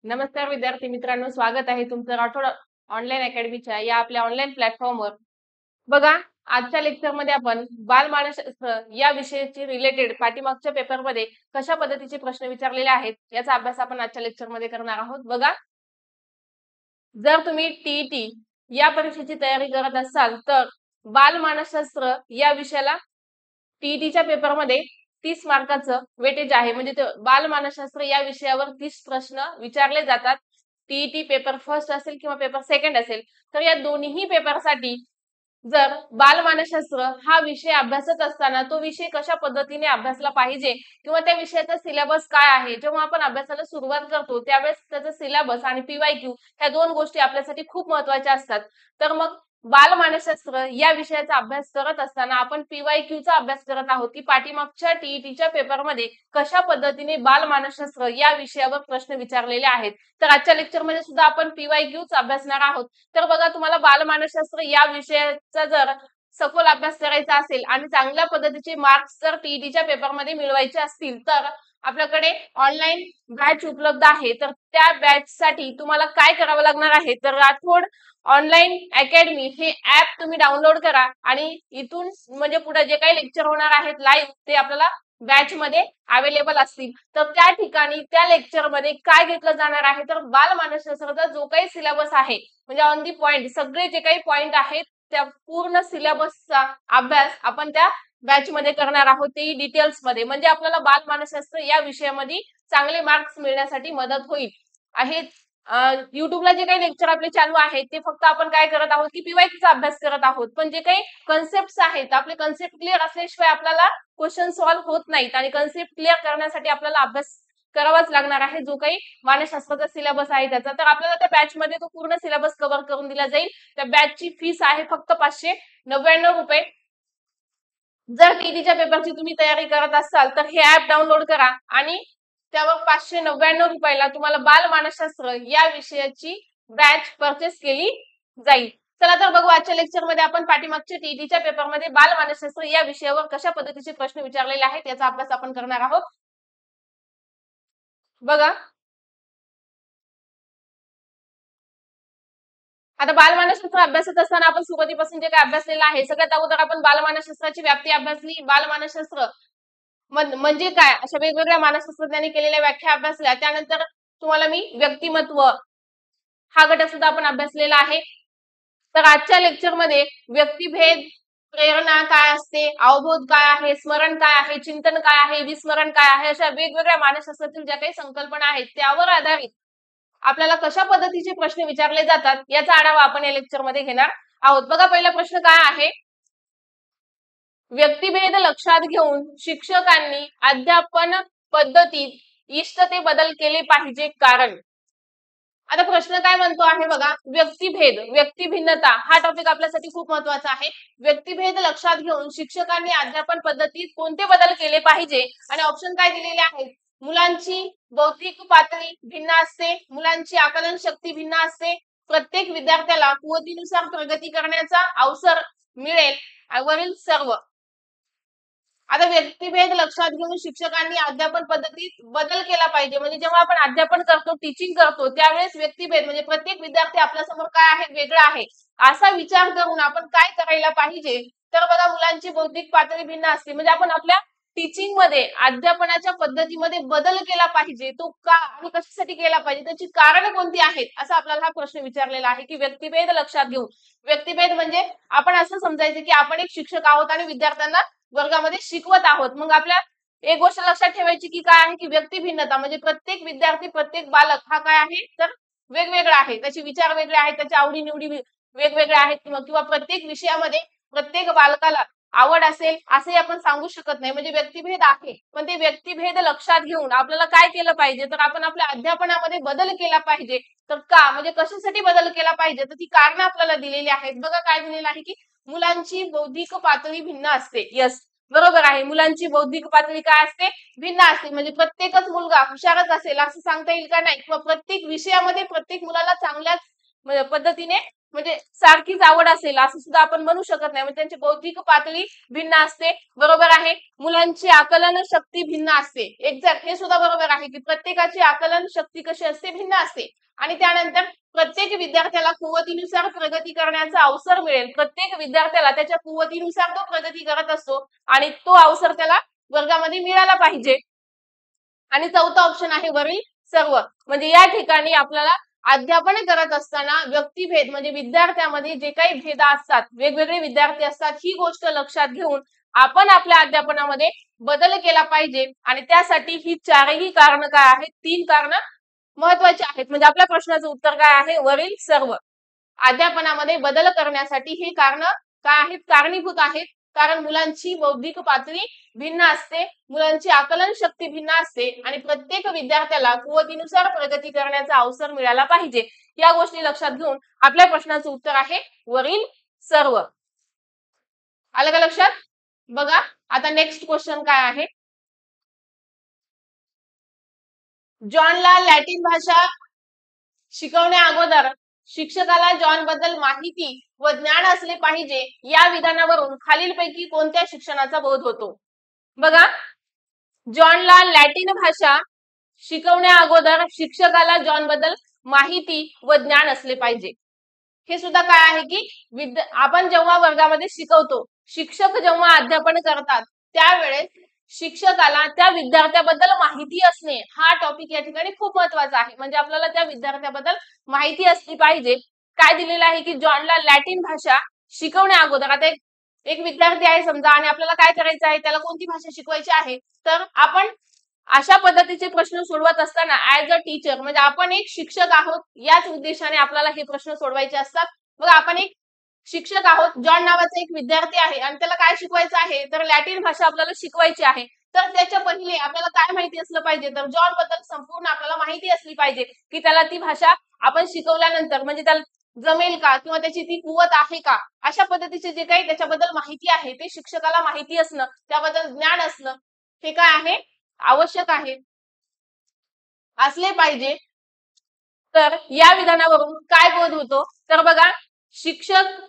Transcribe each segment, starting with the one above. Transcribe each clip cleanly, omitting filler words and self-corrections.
नमस्कार विद्यार्थी मित्रांनो, स्वागत आहे तुमचं राठोड ऑनलाईन अकॅडमीच्या या आपल्या ऑनलाईन प्लॅटफॉर्मवर. बघा, आजच्या लेक्चरमध्ये आपण बालमानसशास्त्र या विषयाची रिलेटेड पाठीमागच्या पेपरमध्ये कशा पद्धतीचे प्रश्न विचारलेले आहेत याचा अभ्यास आपण आजच्या लेक्चरमध्ये करणार आहोत. बघा, जर तुम्ही टीईटी या परीक्षेची तयारी करत असाल तर बालमानसशास्त्र या विषयाला टीईटीच्या पेपरमध्ये 30 मार्काचं वेटेज आहे. म्हणजे बालमानसशास्त्र या विषयावर 30 प्रश्न विचारले जातात. टीईटी पेपर फर्स्ट असेल किंवा पेपर सेकंड असेल, तर या दोन्ही पेपरसाठी जर बालमानसशास्त्र हा विषय अभ्यासत असताना तो विषय कशा पद्धतीने अभ्यासला पाहिजे किंवा त्या विषयाचा सिलेबस काय आहे, जेव्हा आपण अभ्यासाला सुरुवात करतो त्यावेळेस त्याचा सिलेबस आणि पीवायक्यू ह्या दोन गोष्टी आपल्यासाठी खूप महत्त्वाच्या असतात. तर मग बालमानसशास्त्र या विषयाचा अभ्यास करत असताना आपण पीवायक्यूचा अभ्यास करत आहोत की पाठीमागच्या टीईटीच्या पेपरमध्ये कशा पद्धतीने बालमानसशास्त्र या विषयावर प्रश्न विचारलेले आहेत. तर आजच्या लेक्चरमध्ये सुद्धा आपण पीवायक्यूच अभ्यासणार आहोत. तर बघा, तुम्हाला बालमानसशास्त्र या विषयाचा जर सखोल अभ्यास करायचा असेल आणि चांगल्या पद्धतीचे मार्क्स जर टीईटीच्या पेपरमध्ये मिळवायचे असतील तर आपल्याकडे ऑनलाईन बॅच उपलब्ध आहे. तर त्या बॅच साठी तुम्हाला काय करावं लागणार आहे, तर राठोड ऑनलाईन अकॅडमी हे ऍप तुम्ही डाउनलोड करा आणि इथून म्हणजे पुढे जे काही लेक्चर होणार आहेत लाईव्ह ते आपल्याला बॅच मध्ये अवेलेबल असतील. तर त्या ठिकाणी त्या लेक्चर मध्ये काय घेतलं जाणार आहे, तर बालमानसशास्त्राचा जो काही सिलेबस आहे म्हणजे ऑन दी पॉइंट सगळे जे काही पॉइंट आहेत त्या पूर्ण सिलेबसचा अभ्यास आपण त्या बॅच मध्ये करणार आहोत, तेही डिटेल्स मध्ये. म्हणजे आपल्याला बालमानसशास्त्र या विषयामध्ये चांगले मार्क्स मिळण्यासाठी मदत होईल. आहे युट्यूबला जे काही लेक्चर आपले चालू आहेत ते फक्त आपण काय करत आहोत की पीवायक्यूचा अभ्यास करत आहोत, पण जे काही कन्सेप्ट आहेत आपले कन्सेप्ट क्लिअर असल्याशिवाय आपल्याला क्वेश्चन सॉल्व्ह होत नाहीत आणि कन्सेप्ट क्लिअर करण्यासाठी आपल्याला अभ्यास करावाच लागणार आहे. जो काही मानसशास्त्राचा सिलेबस आहे त्याचा, तर आपल्याला त्या बॅच मध्ये तो पूर्ण सिलेबस कव्हर करून दिला जाईल. त्या बॅचची फीस आहे फक्त 599 रुपये. जर टीईटीच्या पेपरची तुम्ही तयारी करत असाल तर हे ऍप डाउनलोड करा आणि त्यावर 599 रुपयाला तुम्हाला बालमानसशास्त्र या विषयाची बॅच परचेस केली जाईल. चला तर बघू, आजच्या लेक्चर मध्ये आपण पाठीमागच्या टीईटीच्या पेपरमध्ये बालमानसशास्त्र या विषयावर कशा पद्धतीचे प्रश्न विचारलेले आहेत याचा अभ्यास आपण करणार आहोत. बघा, आता बालमानसशास्त्र अभ्यासत असताना आपण सुरुवातीपासून जे काही अभ्यासलेलं आहे, सगळ्यात अगोदर आपण बालमानसशास्त्राची व्याप्ती अभ्यासली. बालमानसशास्त्र म्हणजे काय अशा वेगवेगळ्या मानसशास्त्रज्ञांनी केलेल्या व्याख्या अभ्यासल्या. त्यानंतर तुम्हाला मी व्यक्तिमत्व हा घटक सुद्धा आपण अभ्यासलेला आहे. तर आजच्या लेक्चर मध्ये व्यक्तिभेद, प्रेरणा काय असते, अवबोध काय आहे, स्मरण काय आहे, चिंतन काय आहे, विस्मरण काय आहे, अशा वेगवेगळ्या मानसशास्त्रातील ज्या काही संकल्पना आहेत त्यावर आधारित आपल्याला कशा पद्धतीचे प्रश्न विचारले जातात याचा आढावा आपण या लेक्चर मध्ये घेणार आहोत. बघा, पहिला प्रश्न काय आहे, व्यक्तिभेद लक्षात घेऊन शिक्षकांनी अध्यापन पद्धतीत इष्ट ते बदल केले पाहिजे कारण. आता प्रश्न काय म्हणतो आहे बघा, व्यक्तिभेद, व्यक्तिभिन्नता हा टॉपिक आपल्यासाठी खूप महत्वाचा आहे. व्यक्तिभेद लक्षात घेऊन शिक्षकांनी अध्यापन पद्धतीत कोणते बदल केले पाहिजे आणि ऑप्शन काय दिलेले आहेत. मुलांची बौद्धिक पातळी भिन्न असते, मुलांची आकलन शक्ती भिन्न असते, प्रत्येक विद्यार्थ्याला कुवतीनुसार प्रगती करण्याचा अवसर मिळेल, वरील सर्व. आता व्यक्तिभेद लक्षात घेऊन शिक्षकांनी अध्यापन पद्धतीत बदल केला पाहिजे. म्हणजे जेव्हा आपण अध्यापन करतो, टीचिंग करतो त्यावेळेस व्यक्तिभेद म्हणजे प्रत्येक विद्यार्थी आपल्या समोर काय आहे, वेगळा आहे असा विचार करून आपण काय करायला पाहिजे. तर बघा, मुलांची बौद्धिक पातळी भिन्न असते म्हणजे आपण आपल्या टीचिंग मध्ये अध्यापनाच्या पद्धतीमध्ये बदल केला पाहिजे. तो का आणि कशासाठी केला पाहिजे, त्याची कारण कोणती आहेत असा आपल्याला हा प्रश्न विचारलेला आहे की व्यक्तिभेद लक्षात घेऊन. व्यक्तिभेद म्हणजे आपण असं समजायचं की आपण एक शिक्षक आहोत आणि विद्यार्थ्यांना वर्गामध्ये शिकवत आहोत. मग आपल्या एक गोष्ट लक्षात ठेवायची की काय आहे की व्यक्तिभिन्नता म्हणजे प्रत्येक विद्यार्थी, प्रत्येक बालक हा काय आहे तर वेगवेगळा आहे, त्याचे विचार वेगळे आहेत, त्याच्या आवडीनिवडी वेगवेगळ्या आहेत किंवा प्रत्येक विषयामध्ये प्रत्येक बालकाला आवड असेल असंही आपण सांगू शकत नाही. म्हणजे व्यक्तिभेद आहे, पण ते व्यक्तिभेद लक्षात घेऊन आपल्याला काय केलं पाहिजे, तर आपण आपल्या अध्यापनामध्ये बदल केला पाहिजे. तर का म्हणजे कशासाठी बदल केला पाहिजे, तर ती कारण आपल्याला दिलेली आहेत. बघा काय दिलेलं आहे की मुलांची बौद्धिक पातळी भिन्न असते. यस, बरोबर आहे, मुलांची बौद्धिक पातळी काय असते, भिन्न असते. म्हणजे प्रत्येकच मुलगा हुशारच असेल असं सांगता येईल का, नाही. किंवा प्रत्येक विषयामध्ये प्रत्येक मुलाला चांगल्याच पद्धतीने म्हणजे सारखीच आवड असेल असं सुद्धा आपण म्हणू शकत नाही. म्हणजे त्यांची बौद्धिक पातळी भिन्न असते. बरोबर आहे. मुलांची आकलन शक्ती भिन्न असते. एक्झॅक्ट हे सुद्धा बरोबर आहे की प्रत्येकाची आकलन शक्ती कशी असते, भिन्न असते. आणि त्यानंतर प्रत्येक विद्यार्थ्याला कुवतीनुसार प्रगती करण्याचा अवसर मिळेल. प्रत्येक विद्यार्थ्याला त्याच्या कुवतीनुसार तो प्रगती करत असतो आणि तो अवसर त्याला वर्गामध्ये मिळाला पाहिजे. आणि चौथा ऑप्शन आहे वरील सर्व. म्हणजे या ठिकाणी आपल्याला अध्यापन करत असताना व्यक्तिभेद म्हणजे विद्यार्थ्यामध्ये जे काही भेद असतात, वेगवेगळे विद्यार्थी असतात, ही गोष्ट लक्षात घेऊन आपण आपल्या अध्यापनामध्ये बदल केला पाहिजे. आणि त्यासाठी ही चारही कारण काय आहेत, 3 कारण महत्वाचे आहेत. म्हणजे आपल्या प्रश्नाचं उत्तर काय आहे, वरील सर्व. अध्यापनामध्ये बदल करण्यासाठी हे कारण काय आहेत, कारणीभूत आहेत. कारण मुलांची बौद्धिक पातळी भिन्न असते, मुलांची आकलन शक्ती भिन्न असते आणि प्रत्येक विद्यार्थ्याला कुवतीनुसार प्रगती करण्याचा अवसर मिळाला पाहिजे. या गोष्टी लक्षात घेऊन आपल्या प्रश्नाचं उत्तर आहे वरील सर्व. आलं का लक्षात? बघा आता नेक्स्ट क्वेश्चन काय आहे. जॉनला लॅटिन भाषा शिकवण्या अगोदर शिक्षकाला जॉन बद्दल माहिती व ज्ञान असले पाहिजे या विधानावरून खालीलपैकी कोणत्या शिक्षणाचा बोध होतो. बघा, जॉनला लॅटिन भाषा शिकवण्या अगोदर शिक्षकाला जॉन बद्दल माहिती व ज्ञान असले पाहिजे. हे सुद्धा काय आहे की आपण जेव्हा वर्गामध्ये शिकवतो, शिक्षक जेव्हा अध्यापन करतात त्यावेळेस शिक्षकाला त्या विद्यार्थ्याबद्दल माहिती असणे हा टॉपिक या ठिकाणी खूप महत्वाचा आहे. म्हणजे आपल्याला त्या विद्यार्थ्याबद्दल माहिती असली पाहिजे. काय दिलेलं आहे की जॉनला लॅटिन भाषा शिकवण्या अगोदर, आता एक विद्यार्थी आहे समजा आणि आपल्याला काय करायचं आहे, त्याला कोणती भाषा शिकवायची आहे, तर आपण अशा पद्धतीचे प्रश्न सोडवत असताना ऍज अ टीचर म्हणजे आपण एक शिक्षक आहोत याच उद्देशाने आपल्याला हे प्रश्न सोडवायचे असतात. बघा, आपण एक शिक्षक आहोत, जॉन नावाचा एक विद्यार्थी आहे आणि त्याला काय शिकवायचं आहे, तर लॅटिन भाषा आपल्याला शिकवायची आहे. तर त्याच्या पहिले आपल्याला काय माहिती असलं पाहिजे, तर जॉन बद्दल संपूर्ण आपल्याला माहिती असली पाहिजे की त्याला ती भाषा आपण शिकवल्यानंतर म्हणजे त्याला जमेल का किंवा त्याची ती कुवत आहे का, अशा पद्धतीचे जे काही त्याच्याबद्दल माहिती आहे ते शिक्षकाला माहिती असणं, त्याबद्दल ज्ञान असणं हे काय आहे, आवश्यक आहे, असले पाहिजे. तर या विधानावरून काय बोध होतो, तर बघा, शिक्षक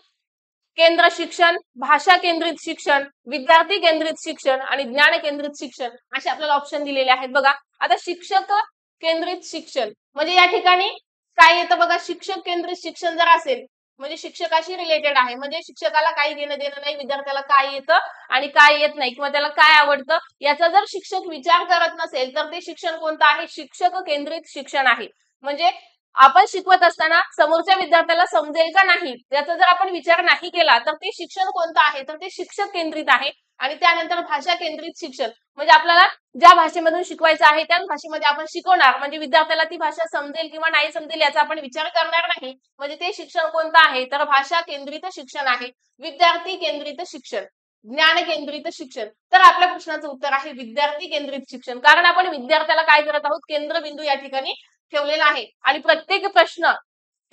केंद्र शिक्षण, भाषा केंद्रित शिक्षण, विद्यार्थी केंद्रित शिक्षण आणि ज्ञान केंद्रित शिक्षण असे आपल्याला ऑप्शन दिलेले आहेत. बघा, आता शिक्षक केंद्रित शिक्षण म्हणजे या ठिकाणी काय येतं बघा, शिक्षक केंद्रित शिक्षण जर असेल म्हणजे शिक्षकाशी रिलेटेड आहे. म्हणजे शिक्षकाला काही घेणं देणं नाही विद्यार्थ्याला काय येतं आणि काय येत नाही किंवा त्याला काय आवडतं याचा जर शिक्षक विचार करत नसेल तर ते शिक्षण कोणतं आहे, शिक्षक केंद्रित शिक्षण आहे. म्हणजे आपण शिकवत असताना समोरच्या विद्यार्थ्याला समजेल का नाही याचा जर आपण विचार नाही केला तर ते शिक्षण कोणतं आहे, तर ते शिक्षक केंद्रित आहे. आणि त्यानंतर भाषा केंद्रित शिक्षण म्हणजे आपल्याला ज्या भाषेमधून शिकवायचं आहे त्याच भाषेमध्ये आपण शिकवणार. म्हणजे विद्यार्थ्याला ती भाषा समजेल किंवा नाही समजेल याचा आपण विचार करणार नाही. म्हणजे ते शिक्षण कोणतं आहे, तर भाषा केंद्रित शिक्षण आहे. विद्यार्थी केंद्रित शिक्षण, ज्ञान केंद्रित शिक्षण. तर आपल्या प्रश्नाचं उत्तर आहे विद्यार्थी केंद्रित शिक्षण. कारण आपण विद्यार्थ्याला काय करत आहोत, केंद्रबिंदू या ठिकाणी ठेवलेला आहे. आणि प्रत्येक प्रश्न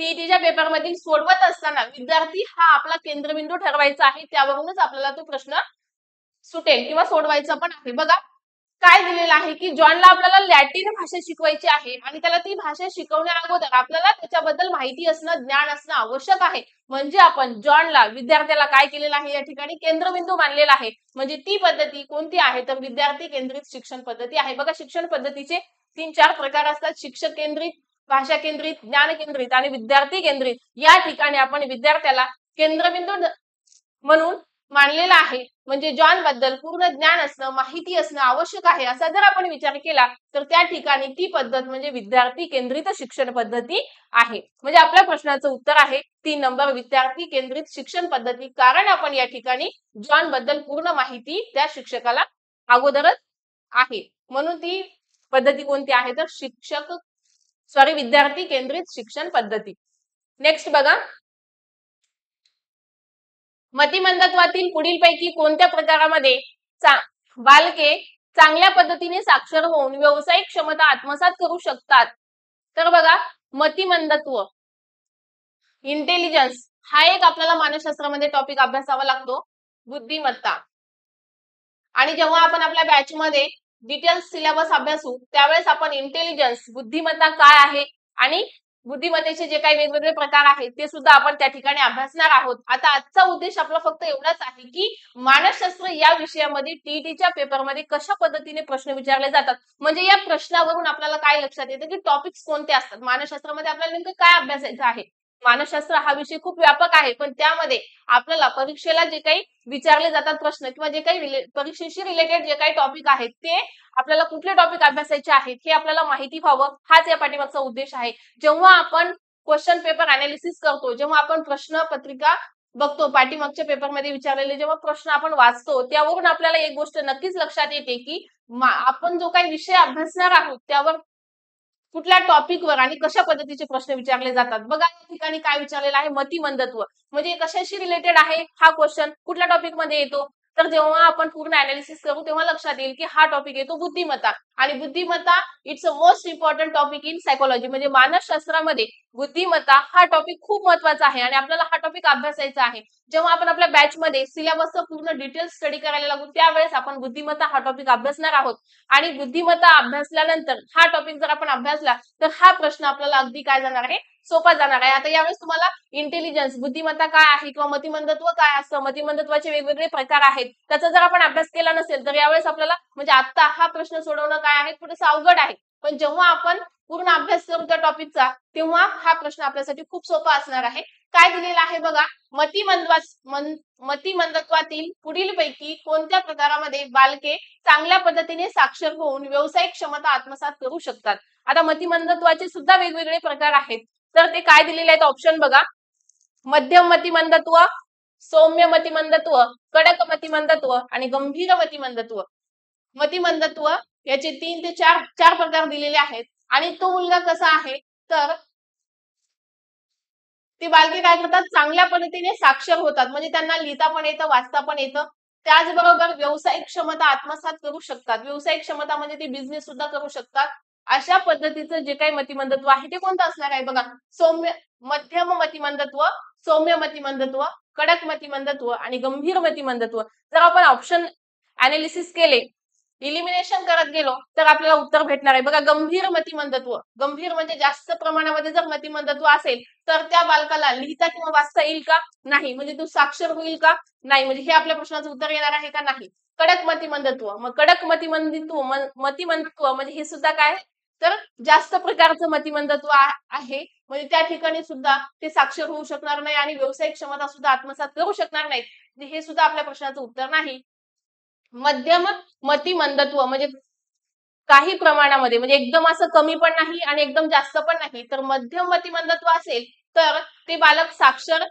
टीईटीच्या पेपर मधील सोडवत असताना विद्यार्थी हा आपला केंद्रबिंदू ठरवायचा आहे. त्यावरूनच आपल्याला तो प्रश्न सुटेल किंवा सोडवायचा पण आहे. बघा, काय दिलेलं आहे की जॉनला आपल्याला लॅटिन भाषा शिकवायची आहे आणि त्याला ती भाषा शिकवण्या अगोदर आपल्याला त्याच्याबद्दल माहिती असणं, ज्ञान असणं आवश्यक आहे. म्हणजे आपण जॉनला विद्यार्थ्याला काय केलेलं आहे, या ठिकाणी केंद्रबिंदू मानलेला आहे. म्हणजे ती पद्धती कोणती आहे, तर विद्यार्थी केंद्रित शिक्षण पद्धती आहे. बघा, शिक्षण पद्धतीचे 3-4 प्रकार असतात, शिक्षक केंद्रित, भाषा केंद्रित, ज्ञान केंद्रित आणि विद्यार्थी केंद्रित. या ठिकाणी आपण विद्यार्थ्याला केंद्रबिंदू म्हणून मानलेला आहे. म्हणजे जॉन बद्दल पूर्ण ज्ञान असणं, माहिती असणं आवश्यक आहे असा जर आपण विचार केला तर त्या ठिकाणी ती पद्धत म्हणजे विद्यार्थी केंद्रित शिक्षण पद्धती आहे. म्हणजे आपल्या प्रश्नाचं उत्तर आहे 3 नंबर, विद्यार्थी केंद्रित शिक्षण पद्धती. कारण आपण या ठिकाणी जॉन बद्दल पूर्ण माहिती त्या शिक्षकाला अगोदरच आहे. म्हणून ती पद्धती कोणती आहे, तर विद्यार्थी केंद्रित शिक्षण पद्धती. नेक्स्ट बघा, मतिमंदत्वातील पुढीलपैकी कोणत्या प्रकारामध्ये बालके चांगल्या पद्धतीने साक्षर होऊन व्यावसायिक क्षमता आत्मसात करू शकतात. तर बघा, मतिमंदत्व, इंटेलिजन्स हा एक आपल्याला मानसशास्त्रामध्ये टॉपिक अभ्यासावा लागतो, बुद्धिमत्ता. आणि जेव्हा आपण आपल्या बॅच मध्ये डिटेल्स सिलेबस अभ्यासू त्यावेळेस आपण इंटेलिजन्स, बुद्धिमत्ता काय आहे आणि बुद्धिमत्तेचे जे काही वेगवेगळे प्रकार आहेत ते सुद्धा आपण त्या ठिकाणी अभ्यासणार आहोत. आता आजचा उद्देश आपला फक्त एवढाच आहे की मानसशास्त्र या विषयामध्ये टीईटीच्या पेपरमध्ये कशा पद्धतीने प्रश्न विचारले जातात, म्हणजे या प्रश्नावरून आपल्याला काय लक्षात येतं की टॉपिक्स कोणते असतात मानसशास्त्रामध्ये, आपल्याला नेमकं काय अभ्यासायचं आहे. मानसशास्त्र हा विषय खूप व्यापक आहे, पण त्यामध्ये आपल्याला परीक्षेला जे काही विचारले जातात प्रश्न किंवा जे काही परीक्षेशी रिलेटेड जे काही टॉपिक आहेत ते आपल्याला कुठले टॉपिक अभ्यासायचे आहेत हे आपल्याला माहिती व्हावं, हाच या पाठीमागचा उद्देश आहे. जेव्हा आपण क्वेश्चन पेपर अनालिसिस करतो, जेव्हा आपण प्रश्न पत्रिका बघतो, पाठीमागच्या पेपरमध्ये विचारलेले जेव्हा प्रश्न आपण वाचतो, त्यावरून आपल्याला एक गोष्ट नक्कीच लक्षात येते की आपण जो काही विषय अभ्यासणार आहोत त्यावर कुठल्या टॉपिकवर आणि कशा पद्धतीचे प्रश्न विचारले जातात. बघा या ठिकाणी काय विचारलेलं आहे, मतिमंदत्व म्हणजे कशाशी रिलेटेड आहे हा क्वेश्चन, कुठल्या टॉपिक मध्ये येतो. तर जेव्हा आपण पूर्ण अनालिसिस करू तेव्हा लक्षात येईल की हा टॉपिक येतो बुद्धिमत्ता, आणि बुद्धिमत्ता it's a most important topic in psychology, म्हणजे मानसशास्त्रामध्ये बुद्धिमत्ता हा टॉपिक खूप महत्वाचा आहे आणि आपल्याला हा टॉपिक अभ्यासायचा आहे. जेव्हा आपण आपल्या बॅच मध्ये सिलेबसचं पूर्ण डिटेल स्टडी करायला लागू त्यावेळेस आपण बुद्धिमत्ता हा टॉपिक अभ्यासणार आहोत. आणि बुद्धिमत्ता अभ्यासल्यानंतर हा टॉपिक जर आपण अभ्यासला तर हा प्रश्न आपल्याला अगदी काय जाणार आहे, सोपा जाणार आहे. आता यावेळेस तुम्हाला इंटेलिजन्स बुद्धिमत्ता काय आहे किंवा मतिमंदत्व काय असतं, मतिमंदत्वाचे वेगवेगळे प्रकार आहेत, त्याचा जर आपण अभ्यास केला नसेल तर यावेळेस आपल्याला म्हणजे आता हा प्रश्न सोडवणं काय आहे, थोडंसं अवघड आहे. पण जेव्हा आपण पूर्ण अभ्यास करू त्या टॉपिकचा तेव्हा हा प्रश्न आपल्यासाठी खूप सोपा असणार आहे. काय दिलेला आहे बघा, मतिमंदत्वातील पुढीलपैकी कोणत्या प्रकारामध्ये बालके चांगल्या पद्धतीने साक्षर होऊन व्यावसायिक क्षमता आत्मसात करू शकतात. आता मतिमंदत्वाचे सुद्धा वेगवेगळे प्रकार आहेत, तर ते काय दिलेले आहेत ऑप्शन बघा, मध्यम मतिमंदत्व, सौम्य मतिमंदत्व, कडक मतिमंदत्व आणि गंभीर मतिमंदत्व. मतिमंदत्व याचे 3 ते 4 प्रकार दिलेले आहेत. आणि तो मुलगा कसा आहे, तर ते बालके काय करतात, चांगल्या पद्धतीने साक्षर होतात, म्हणजे त्यांना लिहिता पण येतं, वाचता पण येतं. त्याचबरोबर व्यावसायिक क्षमता आत्मसात करू शकतात. व्यावसायिक क्षमता म्हणजे ते बिझनेस सुद्धा करू शकतात. अशा पद्धतीचं जे काही मतिमंदत्व आहे ते कोणतं असणार आहे बघा, सौम्य मध्यम मतिमंदत्व, सौम्य मतिमंदत्व, कडक मतिमंदत्व आणि गंभीर मतिमंदत्व. जर आपण ऑप्शन अनालिसिस केले, इलिमिनेशन करत गेलो तर आपल्याला उत्तर भेटणार आहे बघा, गंभीर मतिमंदत्व. गंभीर म्हणजे जास्त प्रमाणामध्ये जर मतिमंदत्व असेल तर त्या बालकाला लिहिता किंवा वाचता येईल का, नाही, म्हणजे तो साक्षर होईल का, नाही, म्हणजे हे आपल्या प्रश्नाचं उत्तर येणार आहे का, नाही. कडक मतिमंदत्व, मग कडक मतिमंदत्व म्हणजे हे सुद्धा काय, तर जास्त प्रकारचं मतिमंदत्व आहे, म्हणजे त्या ठिकाणी सुद्धा ते साक्षर होऊ शकणार नाही आणि व्यावसायिक क्षमता सुद्धा आत्मसात करू शकणार नाही, हे सुद्धा आपल्या प्रश्नाचं उत्तर नाही. मध्यम मतिमंदत्व म्हणजे काही प्रमाणामध्ये, म्हणजे एकदम असं कमी पण नाही आणि एकदम जास्त पण नाही, तर मध्यम मतिमंदत्व असेल तर ते बालक साक्षर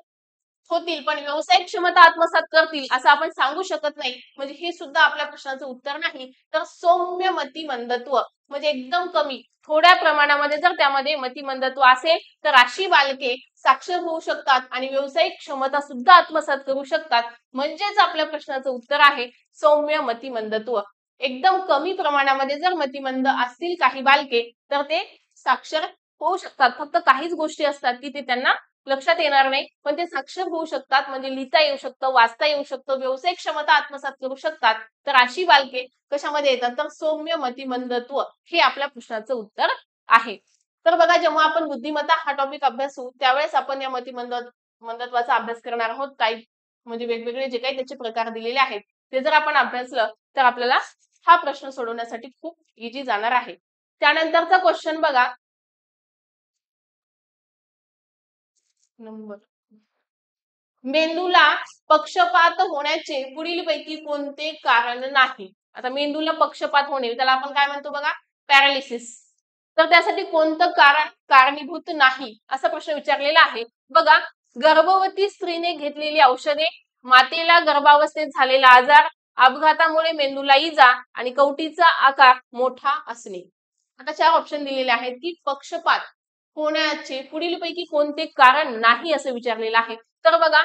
होतील पण व्यावसायिक क्षमता आत्मसात करतील असं आपण सांगू शकत नाही, म्हणजे हे सुद्धा आपल्या प्रश्नाचं उत्तर नाही. तर सौम्य मतिमंदत्व म्हणजे एकदम कमी थोड्या प्रमाणामध्ये जर त्यामध्ये मतिमंदत्व असेल तर अशी बालके साक्षर होऊ शकतात आणि व्यावसायिक क्षमता सुद्धा आत्मसात करू शकतात, म्हणजेच आपल्या प्रश्नाचं उत्तर आहे सौम्य मतिमंदत्व. एकदम कमी प्रमाणामध्ये जर मतिमंद असतील काही बालके तर ते साक्षर होऊ शकतात, फक्त काहीच गोष्टी असतात की ते त्यांना लक्षात येणार नाही, पण ते साक्षर होऊ शकतात, म्हणजे लिहिता येऊ शकतं, वाचता येऊ शकतं, व्यावसायिक क्षमता आत्मसात करू शकतात. तर अशी बालके कशामध्ये येतात, तर सौम्य मतिमंदत्व हे आपल्या प्रश्नाचं उत्तर आहे. तर बघा, जेव्हा आपण बुद्धिमत्ता हा टॉपिक अभ्यासू त्यावेळेस आपण या मतिमंदत्वाचा अभ्यास करणार आहोत. काही म्हणजे वेगवेगळे जे काही त्याचे प्रकार दिलेले आहेत ते जर आपण अभ्यासलं तर आपल्याला हा प्रश्न सोडवण्यासाठी खूप इझी जाणार आहे. त्यानंतरचा क्वेश्चन बघा, नंबर, मेंदूला पक्षपात होण्याचे पुढीलपैकी कोणते कारण नाही. आता मेंदूला पक्षपात होणे त्याला आपण काय म्हणतो बघा, पॅरालिसिस. तर त्यासाठी कोणतं कारण कारणीभूत नाही असा प्रश्न विचारलेला आहे. बघा, गर्भवती स्त्रीने घेतलेली औषधे, मातेला गर्भावस्थेत झालेला आजार, अपघातामुळे मेंदूला इजा आणि कवटीचा आकार मोठा असणे. आता 4 ऑप्शन दिलेले आहेत की पक्षपात होण्याचे पुढीलपैकी कोणते कारण नाही असं विचारलेलं आहे. तर बघा,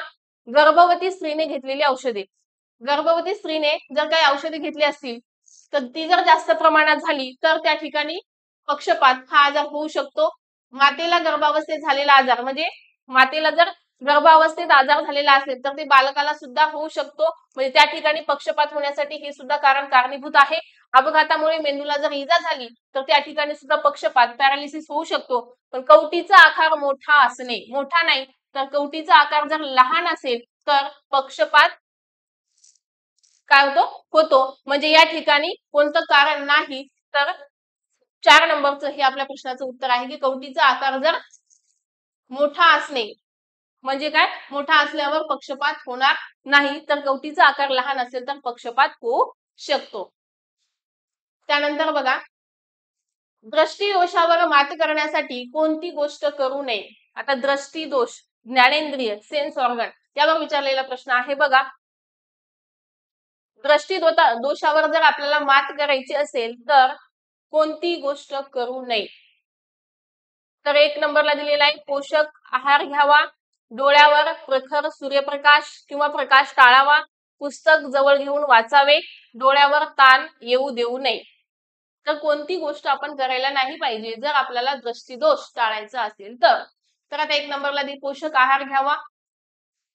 गर्भवती स्त्रीने घेतलेली औषधे, गर्भवती स्त्रीने जर काही औषधे घेतली असतील तर ती जर जास्त प्रमाणात झाली तर त्या ठिकाणी पक्षपात हा आजार होऊ शकतो. मातेला गर्भावस्थेत झालेला आजार म्हणजे मातेला जर गर्भावस्थेत आजार झालेला असेल तर ते बालकाला सुद्धा होऊ शकतो, म्हणजे त्या ठिकाणी पक्षपात होण्यासाठी हे सुद्धा कारण कारणीभूत आहे. अपघातामुळे मेंदूला जर इजा झाली तर त्या ठिकाणी सुद्धा पक्षपात पॅरालिसिस होऊ शकतो. पण कवटीचा आकार मोठा असणे, मोठा नाही तर कवटीचा आकार जर लहान असेल तर पक्षपात काय होतो, म्हणजे या ठिकाणी कोणतं कारण नाही. तर 4 नंबरचं हे आपल्या प्रश्नाचं उत्तर आहे की कवटीचा आकार जर मोठा असणे, म्हणजे काय, मोठा असल्यावर पक्षपात होणार नाही, तर कवटीचा आकार लहान असेल तर पक्षपात होऊ शकतो. त्यानंतर बघा, दृष्टिदोषावर मात करण्यासाठी कोणती गोष्ट करू नये. आता दृष्टिदोष, ज्ञानेंद्रिय, सेन्स ऑर्गन यावर विचारलेला प्रश्न आहे बघा. दोषावर जर आपल्याला मात करायची असेल तर कोणती गोष्ट करू नये. तर 1 नंबरला दिलेला आहे पोषक आहार घ्यावा, डोळ्यावर प्रखर सूर्यप्रकाश किंवा प्रकाश टाळावा, पुस्तक जवळ घेऊन वाचावे, डोळ्यावर ताण येऊ देऊ नये. तर कोणती गोष्ट आपण करायला नाही पाहिजे जर आपल्याला दृष्टिदोष टाळायचा असेल तर आता 1 नंबरला पोषक आहार घ्यावा.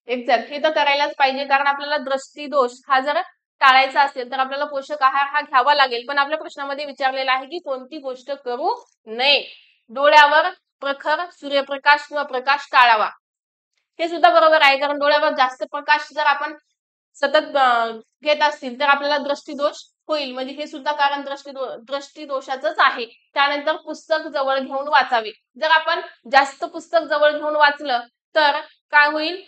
एक्झॅक्ट, हे तर करायलाच पाहिजे, कारण आपल्याला दृष्टिदोष हा जर टाळायचा असेल तर आपल्याला पोषक आहार हा घ्यावा लागेल. पण आपल्या प्रश्नामध्ये विचारलेला आहे की कोणती गोष्ट करू नये. डोळ्यावर प्रखर सूर्यप्रकाश किंवा प्रकाश टाळावा, हे सुद्धा बरोबर आहे, कारण डोळ्यावर जास्त प्रकाश जर आपण सतत घेत असतील तर आपल्याला दृष्टिदोष होईल, म्हणजे हे सुद्धा कारण दृष्टिदोषाचंच आहे. त्यानंतर पुस्तक जवळ घेऊन वाचावे. जर आपण जास्त पुस्तक जवळ घेऊन वाचलं तर काय होईल,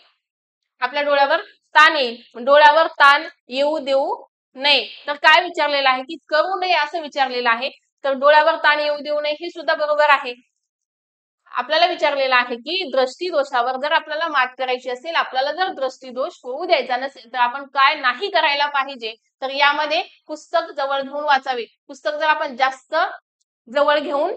आपल्या डोळ्यावर ताण येईल. डोळ्यावर ताण येऊ देऊ नये, तर काय विचारलेलं आहे की करू नये असं विचारलेलं आहे, तर डोळ्यावर ताण येऊ देऊ नये हे सुद्धा बरोबर आहे. आपल्याला विचारलेलं आहे की दृष्टिदोषावर जर आपल्याला मात करायची असेल, आपल्याला जर दृष्टिदोष होऊ द्यायचा नसेल तर आपण काय नाही करायला पाहिजे, तर यामध्ये पुस्तक जवळ घेऊन वाचावे. पुस्तक जर आपण जास्त जवळ घेऊन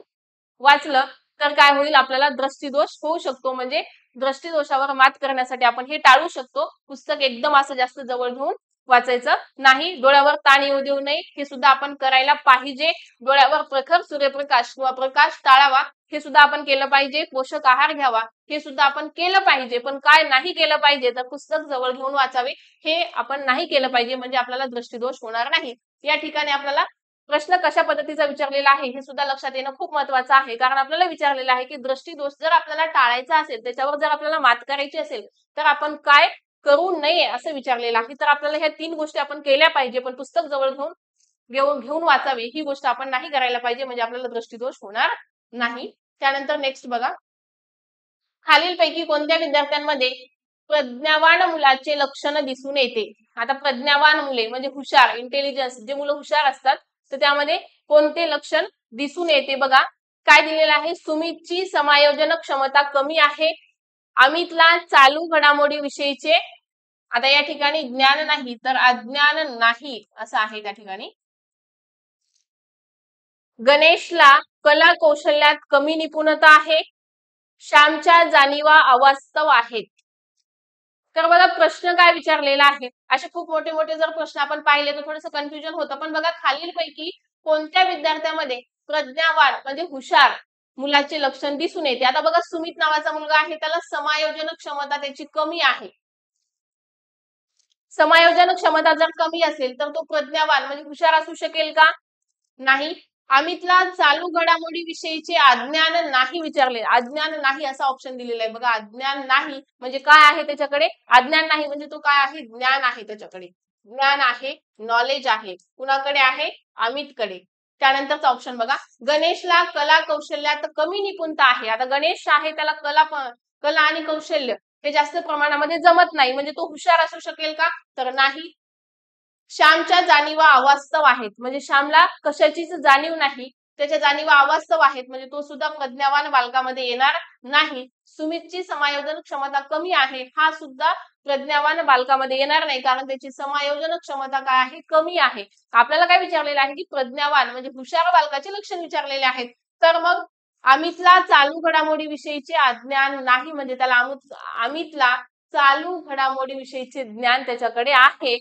वाचलं तर काय होईल, आपल्याला दृष्टिदोष होऊ शकतो, म्हणजे दृष्टिदोषावर मात करण्यासाठी आपण हे टाळू शकतो. पुस्तक एकदम असं जास्त जवळ घेऊन वाचायचं नाही. डोळ्यावर ताण येऊ देऊ नये, हे सुद्धा आपण करायला पाहिजे. डोळ्यावर प्रखर सूर्यप्रकाश किंवा प्रकाश टाळावा, हे सुद्धा आपण केलं पाहिजे. पोषक आहार घ्यावा, हे सुद्धा आपण केलं पाहिजे. पण काय नाही केलं पाहिजे, तर पुस्तक जवळ घेऊन वाचावे, हे आपण नाही केलं पाहिजे, म्हणजे आपल्याला दृष्टिदोष होणार नाही. या ठिकाणी आपल्याला प्रश्न कशा पद्धतीचा विचारलेला आहे हे सुद्धा लक्षात येणं खूप महत्वाचं आहे, कारण आपल्याला विचारलेलं आहे की दृष्टिदोष जर आपल्याला टाळायचा असेल, त्याच्यावर जर आपल्याला मात करायची असेल तर आपण काय करू नये असं विचारलेलं आहे. तर आपल्याला ह्या 3 गोष्टी आपण केल्या पाहिजे, पण पुस्तक जवळ घेऊन वाचावे ही गोष्ट आपण नाही करायला पाहिजे, म्हणजे आपल्याला दृष्टिदोष होणार नाही. त्यानंतर नेक्स्ट बघा, खालीलपैकी कोणत्या विद्यार्थ्यांमध्ये प्रज्ञावान मुलाचे लक्षण दिसून येते. आता प्रज्ञावान मुले म्हणजे हुशार, इंटेलिजन्स, जे मुलं हुशार असतात तर त्यामध्ये कोणते लक्षण दिसून येते बघा. काय दिलेलं आहे, सुमितची समायोजन क्षमता कमी आहे, अमितला चालू घडामोडी विषयीचे, आता या ठिकाणी ज्ञान नाही तर अज्ञान नाही असं आहे त्या ठिकाणी. गणेशला कला कौशल्यात कमी निपुणता आहे, श्यामच्या जाणीवा अवास्तव आहेत. तर बघा प्रश्न काय विचारलेला आहे, असे खूप मोठे मोठे जर प्रश्न आपण पाहिले तर थोडंसं कन्फ्युजन होतं. पण बघा खालीलपैकी कोणत्या विद्यार्थ्यामध्ये प्रज्ञावान म्हणजे हुशार मुलाचे लक्षण दिसून येते. आता बघा सुमित नावाचा मुलगा आहे, त्याला समायोजन क्षमता त्याची कमी आहे. समायोजन क्षमता जर कमी असेल तर तो प्रज्ञावान म्हणजे हुशार असू शकेल का? नाही. अमितला चालू घडामोडी विषयीचे अज्ञान नाही विचारले, अज्ञान नाही असा ऑप्शन दिलेला आहे बघा. अज्ञान नाही म्हणजे काय आहे त्याच्याकडे, अज्ञान नाही म्हणजे तो काय आहे, ज्ञान आहे त्याच्याकडे, ज्ञान आहे, नॉलेज आहे. कुणाकडे आहे, अमितकडे. त्यानंतरचा ऑप्शन बघा, गणेशला कला कौशल्यात कमी निपुणता आहे. आता गणेश आहे त्याला कला आणि कौशल्य हे जास्त प्रमाणामध्ये जमत नाही, म्हणजे तो हुशार असू शकेल का, तर नाही. श्यामच्या जाणीवा अवास्तव आहेत, म्हणजे श्यामला कशाचीच जाणीव नाही, त्याच्या जाणीवा अवास्तव आहेत, म्हणजे तो सुद्धा प्रज्ञावान बालकामध्ये येणार नाही. सुमितची समायोजन क्षमता कमी आहे, हा सुद्धा प्रज्ञावान बालकामध्ये येणार नाही, कारण त्याची समायोजन क्षमता काय आहे, कमी आहे. आपल्याला काय विचारलेलं आहे की प्रज्ञावान म्हणजे हुशार बालकाचे लक्षण विचारलेले आहेत. तर मग अमितला चालू घडामोडी विषयीचे अज्ञान नाही, म्हणजे त्याला अमितला चालू घडामोडी विषयीचे ज्ञान त्याच्याकडे आहे,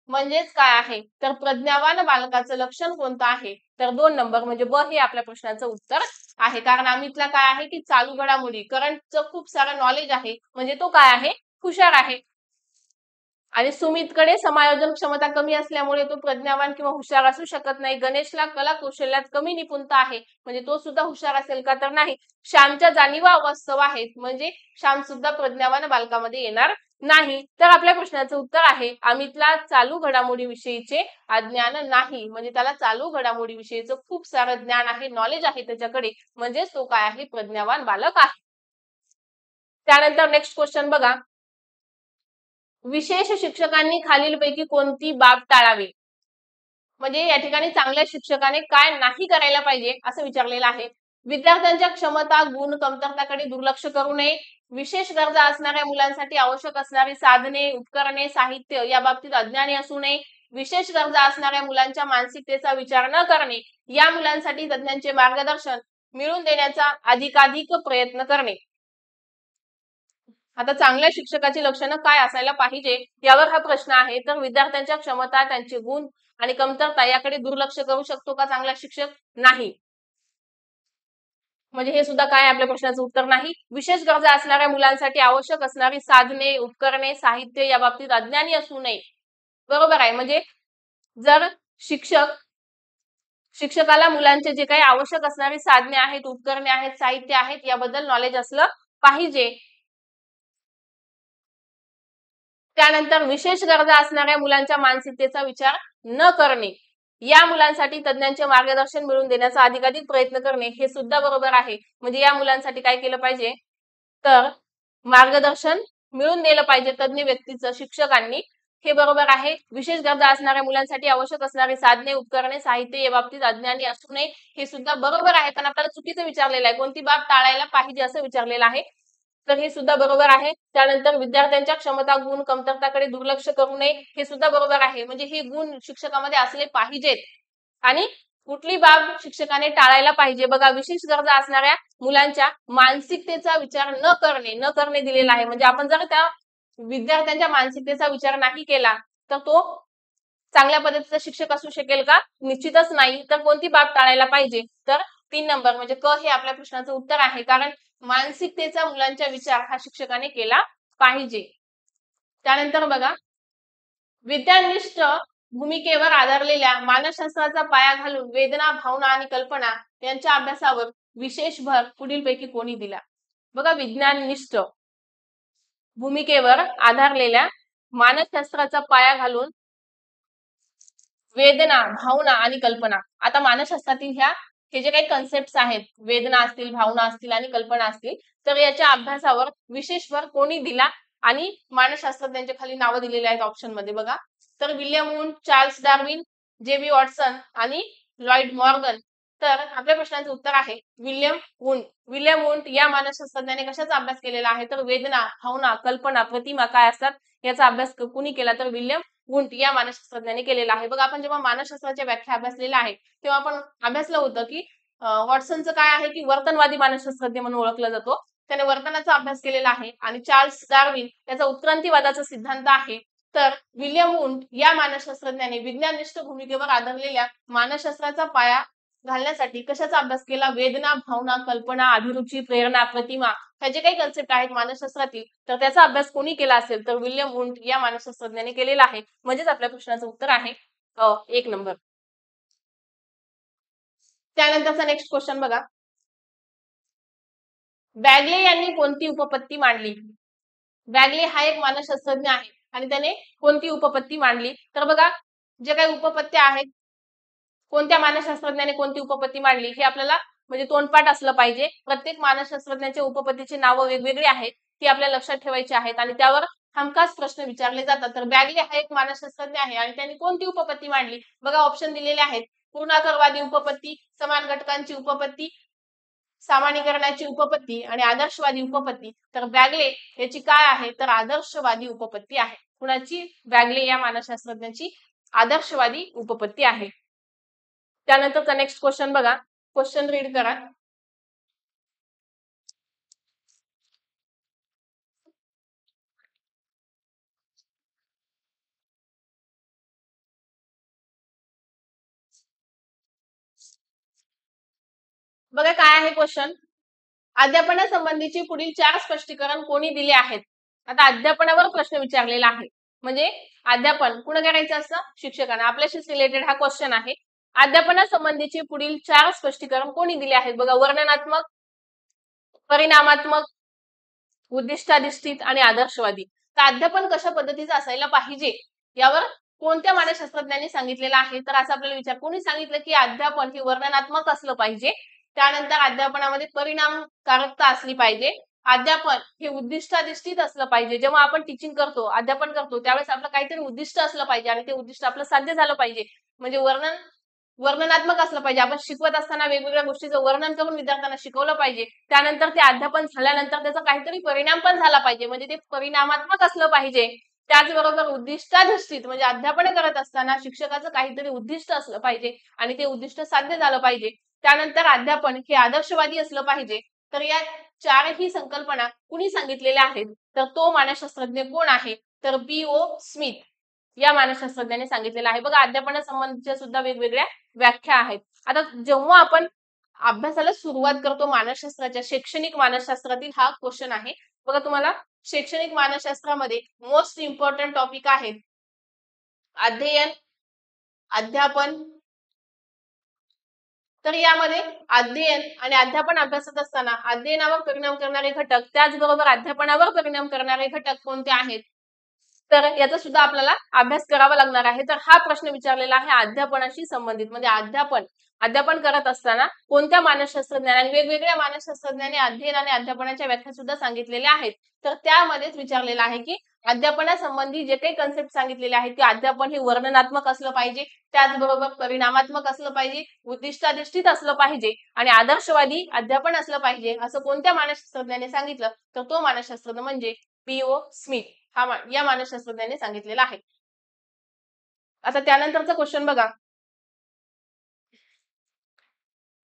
म्हणजेच काय आहे, तर प्रज्ञावान बालकाचं लक्षण कोणतं आहे, तर 2 नंबर म्हणजे ब हे आपल्या प्रश्नाचं उत्तर आहे, कारण अमितला काय आहे की चालू घडामोडी करंटचं खूप सारं नॉलेज आहे, म्हणजे तो काय आहे, हुशार आहे. आणि सुमितकडे समायोजन क्षमता कमी असल्यामुळे तो प्रज्ञावान किंवा हुशार असू शकत नाही. गणेशला कला कौशल्यात कमी निपुणता आहे, म्हणजे तो सुद्धा हुशार असेल का, तर नाही. श्यामच्या जाणीवा अवास्तव आहेत, म्हणजे श्याम सुद्धा प्रज्ञावान बालकामध्ये येणार नाही. तर आपल्या प्रश्नाचं उत्तर आहे अमितला चालू घडामोडीविषयीचे अज्ञान नाही, म्हणजे त्याला चालू घडामोडीविषयीचं खूप सारं ज्ञान आहे, नॉलेज आहे त्याच्याकडे, म्हणजेच तो काय आहे, प्रज्ञावान बालक आहे. त्यानंतर नेक्स्ट क्वेश्चन बघा, विशेष शिक्षकांनी खालीलपैकी कोणती बाब टाळावी. म्हणजे या ठिकाणी चांगल्या शिक्षकाने काय नाही करायला पाहिजे असं विचारलेलं आहे. विद्यार्थ्यांच्या क्षमता, गुण, कमतरताकडे दुर्लक्ष करू नये. विशेष गरजा असणाऱ्या मुलांसाठी आवश्यक असणारी साधने, उपकरणे, साहित्य या बाबतीत अज्ञानी असू नये. विशेष गरजा असणाऱ्या मुलांच्या मानसिकतेचा विचार न करणे. या मुलांसाठी तज्ञांचे मार्गदर्शन मिळवून देण्याचा अधिकाधिक प्रयत्न करणे. आता चांगल्या शिक्षकाची लक्षणं काय असायला पाहिजे यावर हा प्रश्न आहे. तर विद्यार्थ्यांच्या क्षमता, त्यांचे गुण आणि कमतरता याकडे दुर्लक्ष करू शकतो का चांगला शिक्षक? नाही. म्हणजे हे सुद्धा काय आपल्या प्रश्नाचं उत्तर नाही. विशेष गरजा असणाऱ्या मुलांसाठी आवश्यक असणारी साधने, उपकरणे, साहित्य या बाबतीत अज्ञानी असू नये. बरोबर आहे. म्हणजे जर शिक्षकाला मुलांचे जे काही आवश्यक असणारी साधने आहेत, उपकरणे आहेत, साहित्य आहेत याबद्दल नॉलेज असलं पाहिजे. त्यानंतर विशेष गरजा असणाऱ्या मुलांच्या मानसिकतेचा विचार न करणे. या मुलांसाठी तज्ञांचे मार्गदर्शन मिळवून देण्याचा अधिकाधिक प्रयत्न करणे हे सुद्धा बरोबर आहे. म्हणजे या मुलांसाठी काय केलं पाहिजे, तर मार्गदर्शन मिळवून दिलं पाहिजे तज्ञ व्यक्तीचं शिक्षकांनी, हे बरोबर आहे. विशेष गरजा असणाऱ्या मुलांसाठी आवश्यक असणारी साधने, उपकरणे, साहित्य या बाबतीत अज्ञानी असू नये हे सुद्धा बरोबर आहे. पण आपल्याला चुकीचं विचारलेलं आहे, कोणती बाब टाळायला पाहिजे असं विचारलेलं आहे. तर हे सुद्धा बरोबर आहे. त्यानंतर विद्यार्थ्यांच्या क्षमता, गुण, कमतरताकडे दुर्लक्ष करू नये हे सुद्धा बरोबर आहे. म्हणजे हे गुण शिक्षकामध्ये असले पाहिजेत. आणि कुठली बाब शिक्षकाने टाळायला पाहिजे, बघा, विशेष गरजा असणाऱ्या मुलांच्या मानसिकतेचा विचार न करणे दिलेला आहे. म्हणजे आपण जर त्या विद्यार्थ्यांच्या मानसिकतेचा विचार नाही केला तर तो चांगल्या पद्धतीचा शिक्षक असू शकेल का? निश्चितच नाही. तर कोणती बाब टाळायला पाहिजे, तर 3 नंबर म्हणजे क हे आपल्या प्रश्नाचं उत्तर आहे. कारण मानसिकतेचा मुलांच्या विचार हा शिक्षकाने केला पाहिजे. त्यानंतर बघा, विद्यानिष्ठ भूमिकेवर आधारलेल्या मानसशास्त्राचा पाया घालून वेदना, भावना आणि कल्पना यांच्या अभ्यासावर विशेष भर पुढीलपैकी कोणी दिला. बघा, विज्ञाननिष्ठ भूमिकेवर आधारलेल्या मानसशास्त्राचा पाया घालून वेदना, भावना आणि कल्पना. आता मानसशास्त्रातील हे जे काही कन्सेप्ट आहेत, वेदना असतील, भावना असतील आणि कल्पना असतील, तर याच्या अभ्यासावर विशेष भर कोणी दिला आणि मानसशास्त्रज्ञांच्या खाली नावं दिलेली आहेत ऑप्शन मध्ये बघा. तर William Wundt, Charles Darwin, JB. Watson आणि लॉइड मॉर्गन. तर आपल्या प्रश्नाचं उत्तर आहे विल्यम वुंट. विल्यम वुंट या मानसशास्त्रज्ञाने कशाचा अभ्यास केलेला आहे, तर वेदना, भावना, कल्पना, प्रतिमा काय असतात याचा अभ्यास कुणी केला, तर विल्यम वुंट या मानसशास्त्रज्ञाने केलेला आहे. बघा, आपण जेव्हा मानसशास्त्राच्या व्याख्या अभ्यासलेल्या आहे तेव्हा आपण अभ्यासलं होतं की वॉटसनचं काय आहे की वर्तनवादी मानसशास्त्रज्ञ म्हणून ओळखला जातो. त्याने वर्तनाचा अभ्यास केलेला आहे. आणि चार्ल्स डार्विन याचा उत्क्रांतीवादाचा सिद्धांत आहे. तर विल्यम वुंट या मानसशास्त्रज्ञाने विज्ञाननिष्ठ भूमिकेवर आधारलेल्या मानसशास्त्राचा पाया घालण्यासाठी कशाचा अभ्यास केला, वेदना, भावना, कल्पना, अभिरुची, प्रेरणा, प्रतिमा ह्या जे काही कन्सेप्ट आहेत मानसशास्त्रातील, तर त्याचा अभ्यास कोणी केला असेल, तर विल्यम वुंट या मानसशास्त्रज्ञाने केलेला आहे. म्हणजेच आपल्या प्रश्नाचं उत्तर आहे 1 नंबर. त्यानंतरचा नेक्स्ट क्वेश्चन बघा, बॅगले यांनी कोणती उपपत्ती मांडली. बॅगले हा एक मानसशास्त्रज्ञ आहे आणि त्याने कोणती उपपत्ती मांडली, तर बघा, जे काही उपपत्त्या आहेत, कोणत्या मानसशास्त्रज्ञाने कोणती उपपत्ती मांडली हे आपल्याला म्हणजे तोंडपाठ असलं पाहिजे. प्रत्येक मानसशास्त्रज्ञाच्या उपपत्तीची नावं वेगवेगळी आहेत, ती आपल्याला लक्षात ठेवायची आहेत आणि त्यावर हमखास प्रश्न विचारले जातात. तर बॅगले हा एक मानसशास्त्रज्ञ आहे आणि त्यांनी कोणती उपपत्ती मांडली, बघा ऑप्शन दिलेले आहेत. पूर्णाकारवादी उपपत्ती, समान घटकांची उपपत्ती, सामान्यीकरणाची उपपत्ती आणि आदर्शवादी उपपत्ती. तर बॅगले याची काय आहे, तर आदर्शवादी उपपत्ती आहे. कुणाची? बॅगले या मानसशास्त्रज्ञाची आदर्शवादी उपपत्ती आहे. त्यानंतरचा नेक्स्ट क्वेश्चन बघा, क्वेश्चन रीड करा. बघा काय आहे क्वेश्चन. अध्यापनासंबंधीची पुढील 4 स्पष्टीकरण कोणी दिले आहेत. आता अध्यापनावर प्रश्न विचारलेला आहे. म्हणजे अध्यापन कुणा करायचं असतं, शिक्षकांना. आपल्याशीच रिलेटेड हा क्वेश्चन आहे. अध्यापनासंबंधीची पुढील 4 स्पष्टीकरण कोणी दिले आहेत. बघा वर्णनात्मक, परिणामात्मक, उद्दिष्टाधिष्ठित आणि आदर्शवादी. तर अध्यापन कशा पद्धतीचं असायला पाहिजे यावर कोणत्या मानसशास्त्रज्ञांनी सांगितलेलं आहे. तर असं आपल्याला विचार, कोणी सांगितलं की अध्यापन हे वर्णनात्मक असलं पाहिजे. त्यानंतर अध्यापनामध्ये परिणामकारकता असली पाहिजे. अध्यापन हे उद्दिष्टाधिष्ठित असलं पाहिजे. जेव्हा आपण टीचिंग करतो, अध्यापन करतो, त्यावेळेस आपलं काहीतरी उद्दिष्ट असलं पाहिजे आणि ते उद्दिष्ट आपलं साध्य झालं पाहिजे. म्हणजे वर्णनात्मक असलं पाहिजे. आपण शिकवत असताना वेगवेगळ्या गोष्टीचं वर्णन करून विद्यार्थ्यांना शिकवलं पाहिजे. त्यानंतर ते अध्यापन झाल्यानंतर त्याचा काहीतरी परिणाम पण झाला पाहिजे. म्हणजे ते परिणामात्मक असलं पाहिजे. त्याचबरोबर उद्दिष्टाधिष्ठित म्हणजे अध्यापन करत असताना शिक्षकाचं काहीतरी उद्दिष्ट असलं पाहिजे आणि ते उद्दिष्ट साध्य झालं पाहिजे. त्यानंतर अध्यापन हे आदर्शवादी असलं पाहिजे. तर या 4ही संकल्पना कुणी सांगितलेल्या आहेत. तर तो मानसशास्त्रज्ञ कोण आहे. तर B.O. स्मिथ या मानसशास्त्रज्ञाने सांगितलेलं आहे. बघा अध्यापनासंबंधीच्या सुद्धा वेगवेगळ्या व्याख्या आहेत. आता जेव्हा आपण अभ्यासाला सुरुवात करतो मानसशास्त्राच्या, शैक्षणिक मानसशास्त्रातील हा क्वेश्चन आहे. बघा तुम्हाला शैक्षणिक मानसशास्त्रामध्ये मोस्ट इम्पॉर्टंट टॉपिक आहेत अध्ययन, अध्यापन. तर यामध्ये अध्ययन आणि अध्यापन अभ्यासत असताना अध्ययनावर परिणाम करणारे घटक, त्याचबरोबर अध्यापनावर परिणाम करणारे घटक कोणते आहेत. तर याचा सुद्धा आपल्याला अभ्यास करावा लागणार आहे. तर हा प्रश्न विचारलेला आहे अध्यापनाशी संबंधित. म्हणजे अध्यापन करत असताना कोणत्या मानसशास्त्रज्ञाने, वेगवेगळ्या मानसशास्त्रज्ञाने अध्ययन आणि अध्यापनाच्या व्याख्या सुद्धा सांगितलेल्या आहेत. तर त्यामध्येच विचारलेलं आहे की अध्यापनासंबंधी जे काही कन्सेप्ट सांगितलेले आहेत की अध्यापन हे वर्णनात्मक असलं पाहिजे, त्याचबरोबर परिणामात्मक असलं पाहिजे, उद्दिष्टाधिष्ठित असलं पाहिजे आणि आदर्शवादी अध्यापन असलं पाहिजे, असं कोणत्या मानसशास्त्रज्ञाने सांगितलं. तर तो मानसशास्त्रज्ञ म्हणजे B.O. स्मिथ या मानसशास्त्रज्ञाने सांगितलेला आहे. आता त्यानंतरचा क्वेश्चन बघा.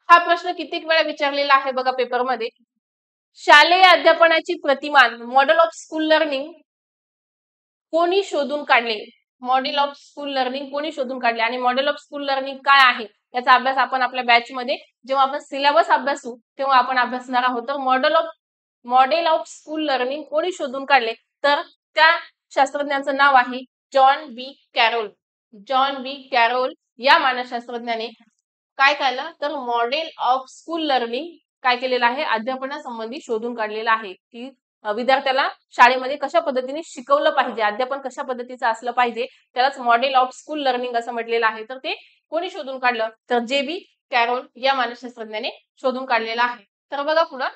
हा प्रश्न कित्येक वेळा विचारलेला आहे बघा पेपरमध्ये. शालेय अध्यापनाची प्रतिमान मॉडेल ऑफ स्कूल लर्निंग कोणी शोधून काढले. मॉडेल ऑफ स्कूल लर्निंग कोणी शोधून काढले आणि मॉडेल ऑफ स्कूल लर्निंग काय आहे याचा अभ्यास आपण आपल्या बॅच मध्ये जेव्हा आपण सिलेबस अभ्यासू तेव्हा आपण अभ्यासणार आहोत. तर मॉडेल ऑफ स्कूल लर्निंग कोणी शोधून काढले. तर त्या शास्त्रज्ञाचं नाव आहे जॉन बी कॅरोल. जॉन बी कॅरोल या मानसशास्त्रज्ञाने काय केलं. तर मॉडेल ऑफ स्कूल लर्निंग काय केलेलं आहे, अध्यापनासंबंधी शोधून काढलेलं आहे की विद्यार्थ्याला शाळेमध्ये कशा पद्धतीने शिकवलं पाहिजे, अध्यापन कशा पद्धतीचं असलं पाहिजे, त्यालाच मॉडेल ऑफ स्कूल लर्निंग असं म्हटलेलं आहे. तर ते कोणी शोधून काढलं. तर जे.बी. कॅरोल या मानसशास्त्रज्ञाने शोधून काढलेलं आहे. तर बघा पुढं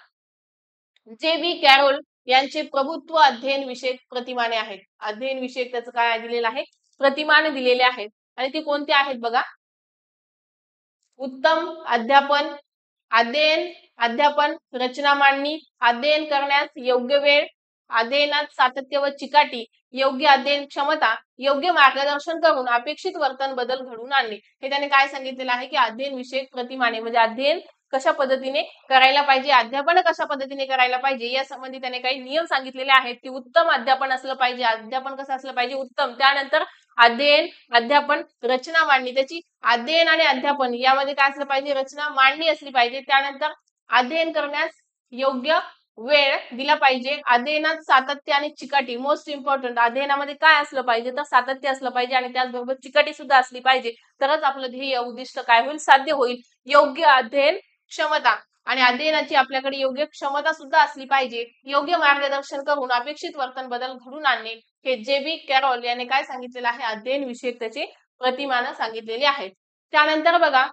जे.बी. कॅरोल यांचे प्रभुत्व अध्ययन विषयक प्रतिमाने आहेत. अध्ययन विषयक त्याचं काय दिलेलं आहे, प्रतिमाने दिलेले आहेत आणि ते कोणते आहेत बघा. उत्तम अध्यापन, अध्ययन, अध्यापन, रचना मांडणी, अध्ययन करण्यास योग्य वेळ, अध्ययनात सातत्य व चिकाटी, योग्य अध्ययन क्षमता, योग्य मार्गदर्शन करून अपेक्षित वर्तन बदल घडवून आणणे. हे त्याने काय सांगितलेलं आहे की अध्ययन विषयक प्रतिमाने म्हणजे अध्ययन कशा पद्धतीने करायला पाहिजे, अध्यापन कशा पद्धतीने करायला पाहिजे या संबंधी त्याने काही नियम सांगितलेले आहेत की उत्तम अध्यापन असलं पाहिजे. अध्यापन कसं असलं पाहिजे, उत्तम. त्यानंतर अध्ययन, अध्यापन, रचना मांडणी. त्याची अध्ययन आणि अध्यापन यामध्ये काय असलं पाहिजे, रचना मांडणी असली पाहिजे. त्यानंतर अध्ययन करण्यास योग्य वेळ दिला पाहिजे. अध्ययनात सातत्य आणि चिकाटी, मोस्ट इम्पॉर्टंट. अध्ययनामध्ये काय असलं पाहिजे, तर सातत्य असलं पाहिजे आणि त्याचबरोबर चिकाटी सुद्धा असली पाहिजे. तरच आपलं ध्येय उद्दिष्ट काय होईल, साध्य होईल. योग्य अध्ययन क्षमता आणि अध्ययनाची आपल्याकडे योग्य क्षमता सुद्धा असली पाहिजे. योग्य मार्गदर्शन करून अपेक्षित वर्तन बदल घडून आणणे. हे जे.बी. कॅरोल याने काय सांगितलेलं आहे, अध्ययन विषयक त्याचे प्रतिमान सांगितलेले आहेत. त्यानंतर बघा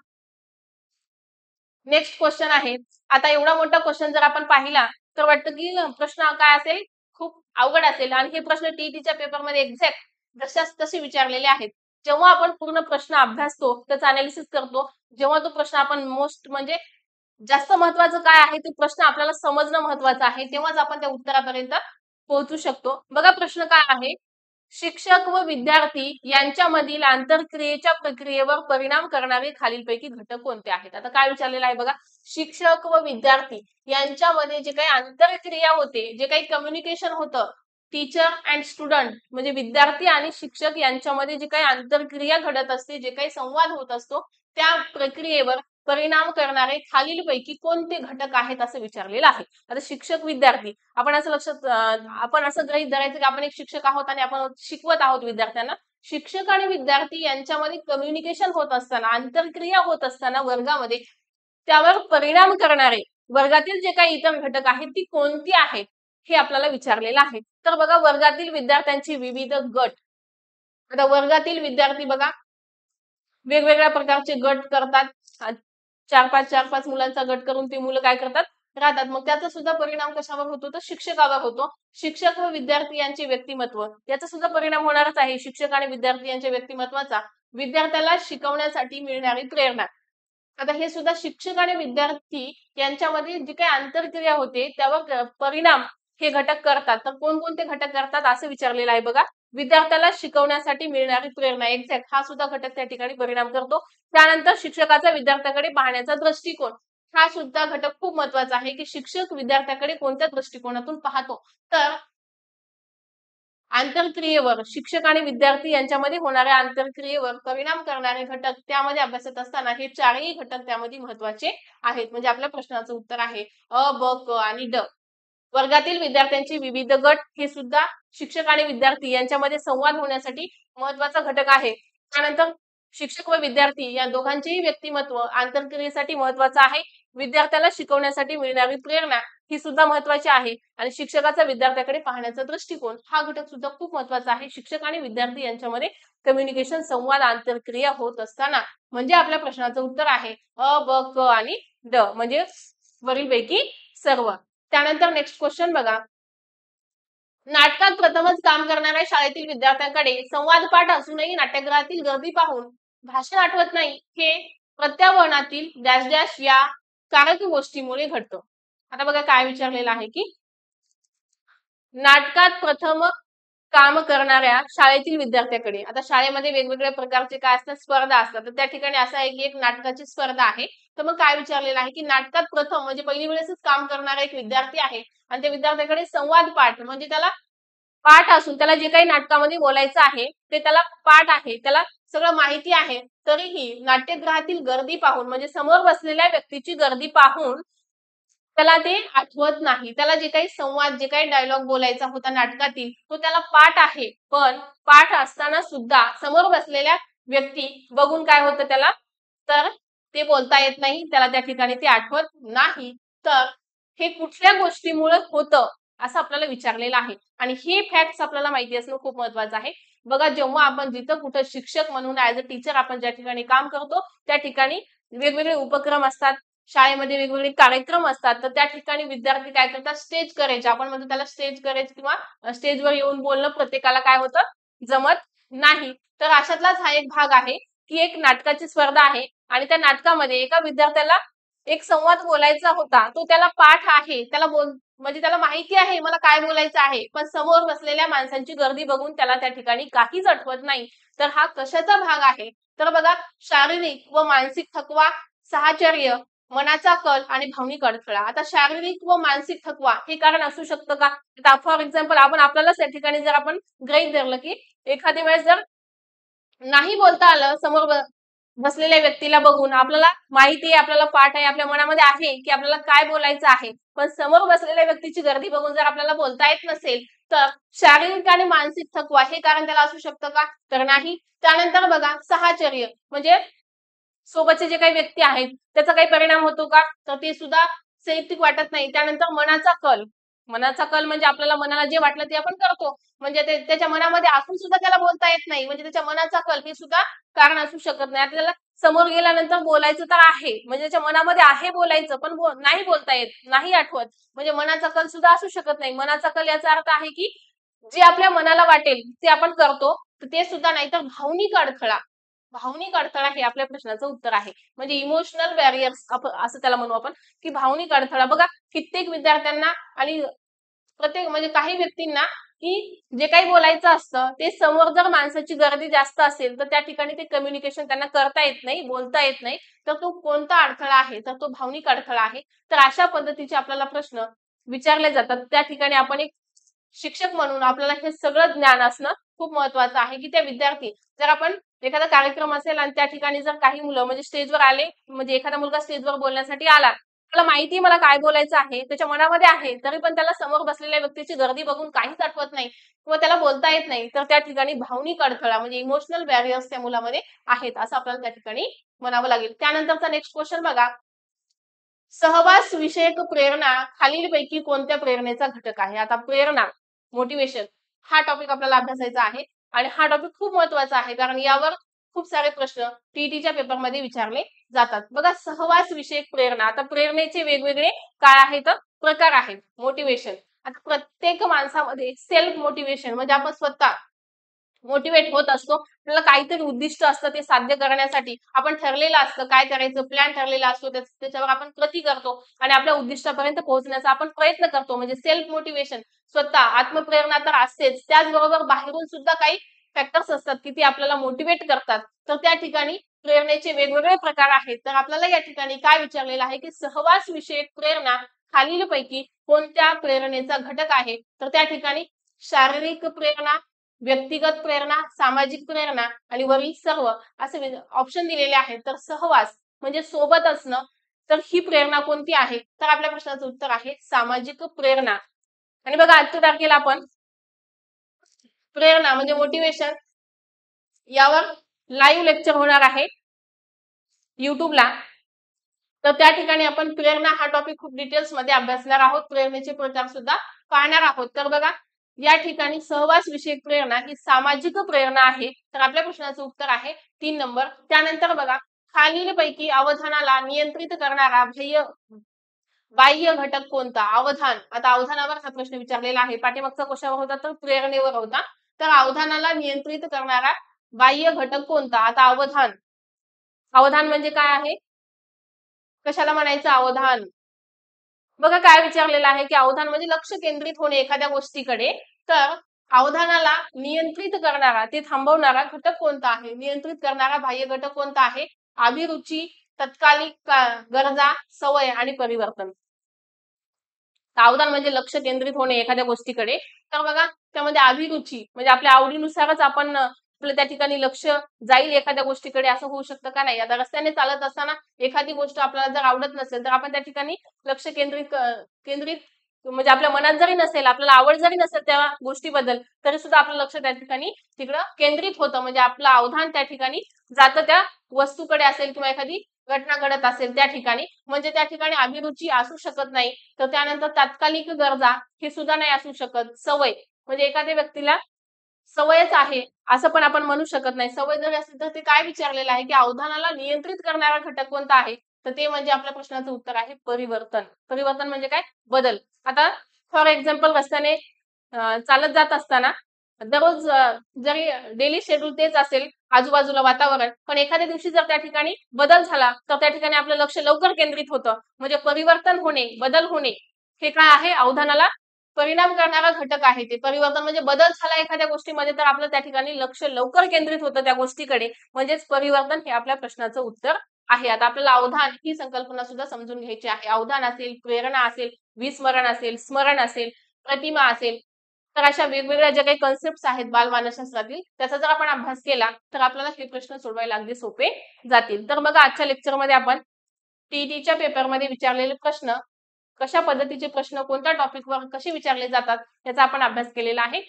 नेक्स्ट क्वेश्चन आहे. आता एवढा मोठा क्वेश्चन जर आपण पाहिला तर वाटतं की प्रश्न काय असेल, खूप अवघड असेल आणि हे प्रश्न टीईटीच्या पेपरमध्ये एक्झॅक्ट जशास तसे विचारलेले आहेत. जेव्हा आपण पूर्ण प्रश्न अभ्यासतो, त्याचं अनालिसिस करतो, जेव्हा तो प्रश्न आपण मोस्ट म्हणजे जास्त महत्वाचं काय आहे ते प्रश्न आपल्याला समजणं महत्वाचं आहे, तेव्हाच आपण त्या उत्तरापर्यंत पोहोचू शकतो. बघा प्रश्न काय आहे, शिक्षक व विद्यार्थी यांच्यामधील आंतरक्रियेच्या प्रक्रियेवर परिणाम करणारे खालीलपैकी घटक कोणते आहेत. आता काय विचारलेलं आहे बघा, शिक्षक व विद्यार्थी यांच्यामध्ये जे काही आंतरक्रिया होते, जे काही कम्युनिकेशन होतं, टीचर अँड स्टुडंट म्हणजे विद्यार्थी आणि शिक्षक यांच्यामध्ये जे काही आंतरक्रिया घडत असते, जे काही संवाद होत असतो, त्या प्रक्रियेवर परिणाम करणारे खालीलपैकी कोणते घटक आहेत असं विचारलेलं आहे. आता शिक्षक विद्यार्थी आपण असं आपण असं गृहीत धरायचं की आपण एक शिक्षक आहोत आणि आपण शिकवत आहोत विद्यार्थ्यांना. शिक्षक आणि विद्यार्थी यांच्यामध्ये कम्युनिकेशन होत असताना, आंतरक्रिया होत असताना वर्गामध्ये त्यावर परिणाम करणारे वर्गातील जे काही इतर घटक आहेत ती कोणती आहेत हे आपल्याला विचारलेलं आहे. तर बघा वर्गातील विद्यार्थ्यांची विविध गट. आता वर्गातील विद्यार्थी बघा वेगवेगळ्या प्रकारचे गट करतात. 4-5 मुलांचा गट करून ती मुलं काय करतात राहतात. मग त्याचा सुद्धा परिणाम कशावर होतो तर शिक्षकावर होतो. शिक्षक व विद्यार्थी यांचे व्यक्तिमत्व याचा सुद्धा परिणाम होणारच आहे. शिक्षक आणि विद्यार्थी यांच्या व्यक्तिमत्वाचा विद्यार्थ्याला शिकवण्यासाठी मिळणारी प्रेरणा. आता हे सुद्धा शिक्षक आणि विद्यार्थी यांच्यामध्ये जी काही आंतरक्रिया होते त्यावर परिणाम हे घटक करतात. तर कोणकोणते घटक करतात असं विचारलेलं आहे बघा. विद्यार्थ्याला शिकवण्यासाठी मिळणारी प्रेरणा एक्झॅक्ट हा सुद्धा घटक त्या ठिकाणी परिणाम करतो. त्यानंतर शिक्षकाचा विद्यार्थ्याकडे पाहण्याचा दृष्टिकोन हा सुद्धा घटक खूप महत्वाचा आहे की शिक्षक विद्यार्थ्याकडे कोणत्या दृष्टिकोनातून पाहतो. तर आंतरक्रियेवर शिक्षक आणि विद्यार्थी यांच्यामध्ये होणाऱ्या आंतरक्रियेवर परिणाम करणारे घटक त्यामध्ये अभ्यासत असताना हे चारही घटक त्यामध्ये महत्वाचे आहेत. म्हणजे आपल्या प्रश्नाचं उत्तर आहे अ, ब, क आणि ड. वर्गातील विद्यार्थ्यांचे विविध गट हे सुद्धा शिक्षक आणि विद्यार्थी यांच्यामध्ये संवाद होण्यासाठी महत्वाचा घटक आहे. त्यानंतर शिक्षक व विद्यार्थी या दोघांचेही व्यक्तिमत्व आंतरक्रियेसाठी महत्वाचं आहे. विद्यार्थ्याला शिकवण्यासाठी मिळणारी प्रेरणा ही सुद्धा महत्वाची आहे आणि शिक्षकाचा विद्यार्थ्याकडे पाहण्याचा दृष्टिकोन हा घटक सुद्धा खूप महत्वाचा आहे. शिक्षक आणि विद्यार्थी यांच्यामध्ये कम्युनिकेशन संवाद आंतरक्रिया होत असताना म्हणजे आपल्या प्रश्नाचं उत्तर आहे अ, ब, क आणि ड म्हणजे वरीलपैकी सर्व. त्यानंतर नेक्स्ट क्वेश्चन बघा. नाटकात प्रथमच काम करणाऱ्या शाळेतील विद्यार्थ्यांकडे संवाद पाठ असूनही नाट्यगृहातील गर्दी पाहून भाषण आठवत नाही हे प्रत्यावर्णातील डॅश डॅश या कारक गोष्टीमुळे घडतं. आता बघा काय विचारलेलं आहे की नाटकात प्रथम काम करणाऱ्या शाळेतील विद्यार्थ्याकडे. आता शाळेमध्ये वेगवेगळ्या प्रकारचे काय असतात स्पर्धा असतात. तर त्या ठिकाणी असं आहे की एक नाटकाची स्पर्धा आहे. तर मग काय विचारलेलं आहे की नाटकात प्रथम म्हणजे पहिली वेळेसच काम करणारा एक विद्यार्थी आहे आणि त्या विद्यार्थ्याकडे संवाद पाठ म्हणजे त्याला पाठ असून त्याला जे काही नाटकामध्ये बोलायचं आहे ते त्याला पाठ आहे, त्याला सगळं माहिती आहे. तरीही नाट्यगृहातील गर्दी पाहून म्हणजे समोर बसलेल्या व्यक्तीची गर्दी पाहून त्याला ते आठवत नाही. त्याला जे काही संवाद जे काही डायलॉग बोलायचा होता नाटकातील तो त्याला पाठ आहे. पण पाठ असताना सुद्धा समोर बसलेल्या व्यक्ती बघून काय होतं त्याला तर ते बोलता येत नाही. त्याला त्या ठिकाणी ते आठवत नाही. तर हे कुठल्या गोष्टीमुळे होतं असं आपल्याला विचारलेलं आहे आणि हे फॅक्ट्स आपल्याला माहिती असणं खूप महत्वाचं आहे. बघा जेव्हा आपण जिथं कुठं शिक्षक म्हणून ऍज अ टीचर आपण ज्या ठिकाणी काम करतो त्या ठिकाणी वेगवेगळे उपक्रम असतात. शाळेमध्ये वेगवेगळे कार्यक्रम असतात. तर त्या ठिकाणी विद्यार्थी काय करतात स्टेज करेज आपण म्हणतो त्याला स्टेज करेज किंवा स्टेजवर येऊन बोलणं प्रत्येकाला काय होतं जमत नाही. तर अशातलाच हा एक भाग आहे की एक नाटकाची स्पर्धा आहे आणि त्या नाटकामध्ये एका विद्यार्थ्याला एक संवाद बोलायचा होता. तो त्याला पाठ आहे. त्याला म्हणजे त्याला माहिती आहे मला काय बोलायचं आहे. पण समोर बसलेल्या माणसांची गर्दी बघून त्याला त्या ठिकाणी काहीच आठवत नाही. तर हा कशाचा भाग आहे? तर बघा शारीरिक व मानसिक थकवा, साहचर्य, मनाचा कल आणि भावनिक अडथळा. आता शारीरिक व मानसिक थकवा हे कारण असू शकतं का? आता फॉर एक्झाम्पल आपल्यालाच त्या ठिकाणी जर आपण गृहीत धरलं की एखाद्या वेळेस जर नाही बोलता आलं समोर बसलेल्या व्यक्तीला बघून आपल्याला माहिती आहे आपल्याला पाठ आहे आपल्या मनामध्ये आहे की आपल्याला काय बोलायचं आहे. पण समोर बसलेल्या व्यक्तीची गर्दी बघून जर आपल्याला बोलता येत नसेल तर शारीरिक आणि मानसिक थकवा हे कारण त्याला असू शकतं का? तर नाही. त्यानंतर बघा साहचर्य म्हणजे सोबतचे जे काही व्यक्ती आहेत त्याचा काही परिणाम होतो का? तर ते सुद्धा साहित्यिक वाटत नाही. त्यानंतर मनाचा कल म्हणजे आपल्याला मनाला जे वाटलं ते आपण करतो. म्हणजे त्याच्या मनामध्ये असून सुद्धा त्याला बोलता येत नाही. म्हणजे त्याच्या मनाचा कल हे सुद्धा कारण असू शकत नाही. आता त्याला समोर गेल्यानंतर बोलायचं तर आहे. म्हणजे त्याच्या मनामध्ये आहे बोलायचं पण नाही बोलता येत, नाही आठवत. म्हणजे मनाचा कल सुद्धा असू शकत नाही. मनाचा कल याचा अर्थ आहे की जे आपल्या मनाला वाटेल ते आपण करतो. तर ते सुद्धा नाही. तर भावनिक अडथळा हे आपल्या प्रश्नाचं उत्तर आहे. म्हणजे इमोशनल बॅरियर्स असं त्याला म्हणू आपण की भावनिक अडथळा. बघा कित्येक विद्यार्थ्यांना आणि प्रत्येक म्हणजे काही व्यक्तींना की जे काही बोलायचं असतं ते समोर जर माणसाची गर्दी जास्त असेल तर त्या ठिकाणी ते कम्युनिकेशन त्यांना करता येत नाही, बोलता येत नाही. तर तो कोणता अडथळा आहे? तर तो भावनिक अडथळा आहे. तर अशा पद्धतीचे आपल्याला प्रश्न विचारले जातात. त्या ठिकाणी आपण एक शिक्षक म्हणून आपल्याला हे सगळं ज्ञान असणं खूप महत्वाचं आहे की त्या विद्यार्थी जर आपण एखादा कार्यक्रम असेल आणि त्या ठिकाणी जर काही मुलं म्हणजे स्टेजवर आले, म्हणजे एखादा मुलगा स्टेजवर बोलण्यासाठी आला, त्याला माहिती मला काय बोलायचं आहे, त्याच्या मनामध्ये आहे, तरी पण त्याला समोर बसलेल्या व्यक्तीची गर्दी बघून काहीच आठवत नाही किंवा त्याला बोलता येत नाही, तर त्या ठिकाणी भावनिक अडथळा म्हणजे इमोशनल बॅरियर्स त्या मुलामध्ये आहेत, असं आपल्याला त्या ठिकाणी म्हणावं लागेल. त्यानंतरचा नेक्स्ट क्वेश्चन बघा. सहवास विषयक प्रेरणा खालीलपैकी कोणत्या प्रेरणेचा घटक आहे? आता प्रेरणा, मोटिवेशन हा टॉपिक आपल्याला अभ्यासायचा आहे आणि हा टॉपिक खूप महत्वाचा आहे कारण यावर खूप सारे प्रश्न टीईटीच्या पेपरमध्ये विचारले जातात. बघा, सहवास विषयक प्रेरणा. आता प्रेरणेचे वेगवेगळे काय आहेत? प्रकार आहेत. मोटिवेशन. आता प्रत्येक माणसामध्ये सेल्फ मोटिवेशन म्हणजे आपण स्वतः मोटिवेट होत असतो. आपल्याला काहीतरी उद्दिष्ट असतं ते साध्य करण्यासाठी आपण ठरलेलं असतं काय करायचं, प्लॅन ठरलेला असतो, त्याच्यावर आपण कृती करतो आणि आपल्या उद्दिष्टापर्यंत पोहोचण्याचा आपण प्रयत्न करतो. म्हणजे सेल्फ मोटिवेशन, स्वतः आत्मप्रेरणा तर असतेच, त्याचबरोबर बाहेरून सुद्धा काही फॅक्टर्स असतात की ते आपल्याला मोटिवेट करतात. तर त्या ठिकाणी प्रेरणेचे वेगवेगळे प्रकार आहेत. तर आपल्याला या ठिकाणी काय विचारलेलं आहे की सहवास विषयक प्रेरणा खालीलपैकी कोणत्या प्रेरणेचा घटक आहे? तर त्या ठिकाणी शारीरिक प्रेरणा, व्यक्तिगत प्रेरणा, सामाजिक प्रेरणा आणि वरील सर्व असे ऑप्शन दिलेले आहेत. तर सहवास म्हणजे सोबत असणं, तर ही प्रेरणा कोणती आहे? तर आपल्या प्रश्नाचं उत्तर आहे सामाजिक प्रेरणा. आणि बघा, आजच्या तारखेला आपण प्रेरणा म्हणजे मोटिवेशन यावर लाईव्ह लेक्चर होणार आहे युट्यूबला. तर त्या ठिकाणी आपण प्रेरणा हा टॉपिक खूप डिटेल्स मध्ये अभ्यासणार आहोत. प्रेरणेचे प्रकार सुद्धा पाहणार आहोत. तर बघा, या ठिकाणी सहवास विषयक प्रेरणा ही सामाजिक प्रेरणा आहे. तर आपल्या प्रश्नाचं उत्तर आहे 3 नंबर. त्यानंतर बघा, खालीलपैकी अवधानाला नियंत्रित करणारा बाह्य घटक कोणता? अवधान. आता अवधानावर हा प्रश्न विचारलेला आहे. पाठीमागचा कशावर होता? तर प्रेरणेवर होता. तर अवधानाला नियंत्रित करणारा बाह्य घटक कोणता? आता अवधान. अवधान म्हणजे काय आहे? कशाला म्हणायचं अवधान? बघा, काय विचारलेलं आहे की अवधान म्हणजे लक्ष केंद्रित होणे एखाद्या गोष्टीकडे. तर अवधानाला नियंत्रित करणारा, ते थांबवणारा घटक कोणता आहे? नियंत्रित करणारा बाह्य घटक कोणता आहे? अभिरुची, तत्कालिक गरजा, सवय आणि परिवर्तन. अवधान म्हणजे लक्ष केंद्रित होणे एखाद्या गोष्टीकडे. तर बघा, त्यामध्ये अभिरुची म्हणजे आपल्या आवडीनुसारच आपण आपलं त्या ठिकाणी लक्ष जाईल एखाद्या गोष्टीकडे, असं होऊ शकतं का? नाही. आता रस्त्याने चालत असताना एखादी गोष्ट आपल्याला जर आवडत नसेल तर आपण त्या ठिकाणी लक्ष केंद्रित म्हणजे आपल्या मनात जरी नसेल, आपल्याला आवड जरी नसेल त्या गोष्टीबद्दल, तरी सुद्धा आपलं लक्ष त्या ठिकाणी तिकडं केंद्रित होतं. म्हणजे आपलं अवधान त्या ठिकाणी जातं त्या वस्तूकडे असेल किंवा एखादी घटना घडत असेल त्या ठिकाणी. म्हणजे त्या ठिकाणी अभिरुची असू शकत नाही. तर त्यानंतर तात्कालिक गरजा हे सुद्धा नाही असू शकत. सवय म्हणजे एखाद्या व्यक्तीला सवयच आहे असं पण आपण म्हणू शकत नाही. सवय जरी असेल तर ते काय विचारलेलं आहे की अवधानाला नियंत्रित करणारा घटक कोणता आहे? तर ते म्हणजे आपल्या प्रश्नाचं उत्तर आहे परिवर्तन. परिवर्तन म्हणजे काय? बदल. आता फॉर एक्झाम्पल रस्त्याने चालत जात असताना दररोज जरी डेली शेड्यूल तेच असेल आजूबाजूला वातावरण, पण एखाद्या दिवशी जर त्या ठिकाणी बदल झाला तर त्या ठिकाणी आपलं लक्ष लवकर केंद्रित होतं. म्हणजे परिवर्तन होणे, बदल होणे हे काय आहे? अवधानाला परिणाम करणारा घटक आहे ते. परिवर्तन म्हणजे बदल झाला एखाद्या गोष्टीमध्ये तर आपलं त्या ठिकाणी लक्ष लवकर केंद्रित होतं त्या गोष्टीकडे. म्हणजेच परिवर्तन हे आपल्या प्रश्नाचं उत्तर आहे. आता आपल्याला अवधान ही संकल्पना सुद्धा समजून घ्यायची आहे. अवधान असेल, प्रेरणा असेल, विस्मरण असेल, स्मरण असेल, प्रतिमा असेल, तर अशा वेगवेगळ्या ज्या काही कन्सेप्ट आहेत बालमानसशास्त्रातील, त्याचा जर आपण अभ्यास केला तर आपल्याला हे प्रश्न सोडवायला अगदी सोपे जातील. तर बघा, आजच्या लेक्चरमध्ये आपण टीईटीच्या पेपरमध्ये विचारलेले प्रश्न, कशा पद्धतीचे प्रश्न कोणत्या टॉपिकवर कसे विचारले जातात याचा आपण अभ्यास केलेला आहे.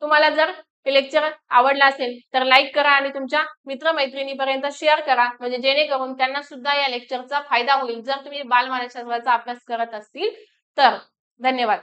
तुम्हाला जर हे लेक्चर आवडला असेल तर लाईक करा आणि तुमच्या मित्रमैत्रिणीपर्यंत शेअर करा, म्हणजे जेणेकरून त्यांना सुद्धा या लेक्चरचा फायदा होईल जर तुम्ही बालमानसशास्त्राचा अभ्यास करत असतील तर. धन्यवाद.